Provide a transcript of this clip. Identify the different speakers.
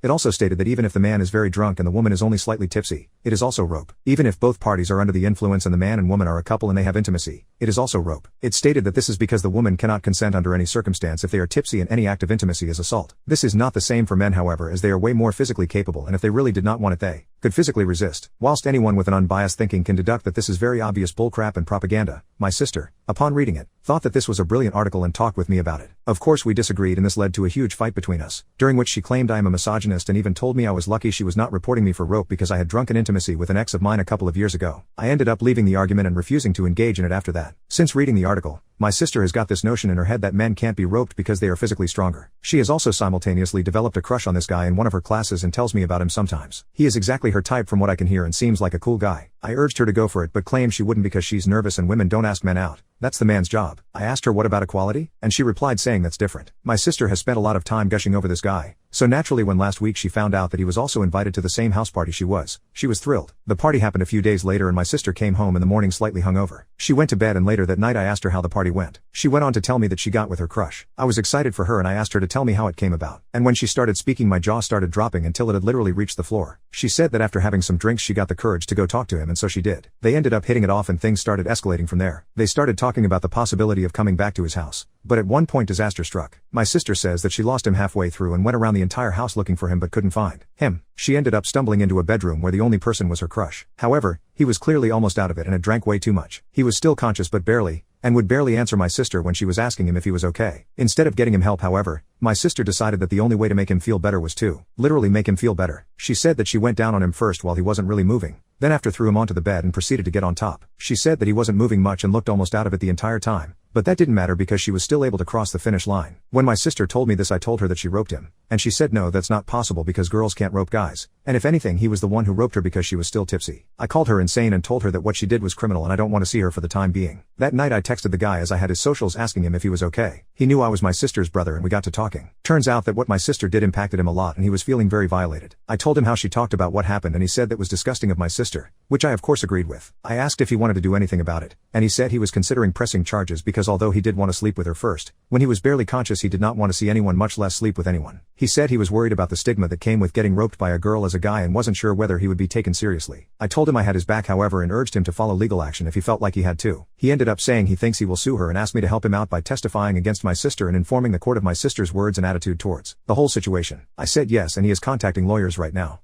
Speaker 1: It also stated that even if the man is very drunk and the woman is only slightly tipsy, it is also rope. Even if both parties are under the influence and the man and woman are a couple and they have intimacy, it is also rope. It stated that this is because the woman cannot consent under any circumstance if they are tipsy, and any act of intimacy is assault. This is not the same for men, however, as they are way more physically capable, and if they really did not want it they could physically resist. Whilst anyone with an unbiased thinking can deduct that this is very obvious bullcrap and propaganda, my sister, upon reading it, thought that this was a brilliant article and talked with me about it. Of course we disagreed, and this led to a huge fight between us, during which she claimed I am a misogynist and even told me I was lucky she was not reporting me for rope because I had drunken intimacy with an ex of mine a couple of years ago. I ended up leaving the argument and refusing to engage in it after that. Since reading the article, my sister has got this notion in her head that men can't be roped because they are physically stronger. She has also simultaneously developed a crush on this guy in one of her classes and tells me about him sometimes. He is exactly her type from what I can hear and seems like a cool guy. I urged her to go for it but claimed she wouldn't because she's nervous and women don't ask men out. That's the man's job. I asked her what about equality, and she replied saying that's different. My sister has spent a lot of time gushing over this guy, so naturally when last week she found out that he was also invited to the same house party she was thrilled. The party happened a few days later and my sister came home in the morning slightly hungover. She went to bed and later that night I asked her how the party went. She went on to tell me that she got with her crush. I was excited for her and I asked her to tell me how it came about. And when she started speaking my jaw started dropping until it had literally reached the floor. She said that after having some drinks she got the courage to go talk to him, and so she did. They ended up hitting it off and things started escalating from there. They started talking about the possibility of coming back to his house. But at one point disaster struck. My sister says that she lost him halfway through and went around the entire house looking for him but couldn't find him. She ended up stumbling into a bedroom where the only person was her crush. However, he was clearly almost out of it and had drank way too much. He was still conscious but barely, and would barely answer my sister when she was asking him if he was okay. Instead of getting him help, however, my sister decided that the only way to make him feel better was to literally make him feel better. She said that she went down on him first while he wasn't really moving, then after threw him onto the bed and proceeded to get on top. She said that he wasn't moving much and looked almost out of it the entire time, but that didn't matter because she was still able to cross the finish line. When my sister told me this I told her that she roped him, and she said no, that's not possible because girls can't rope guys, and if anything he was the one who roped her because she was still tipsy. I called her insane and told her that what she did was criminal and I don't want to see her for the time being. That night I texted the guy as I had his socials asking him if he was okay. He knew I was my sister's brother and we got to talking. Turns out that what my sister did impacted him a lot and he was feeling very violated. I told him how she talked about what happened and he said that was disgusting of my sister, which I of course agreed with. I asked if he wanted to do anything about it, and he said he was considering pressing charges because although he did want to sleep with her first, when he was barely conscious he did not want to see anyone, much less sleep with anyone. He said he was worried about the stigma that came with getting roped by a girl as a guy and wasn't sure whether he would be taken seriously. I told him I had his back however and urged him to follow legal action if he felt like he had to. He ended up saying he thinks he will sue her and asked me to help him out by testifying against my sister and informing the court of my sister's words and attitude towards the whole situation. I said yes and he is contacting lawyers right now.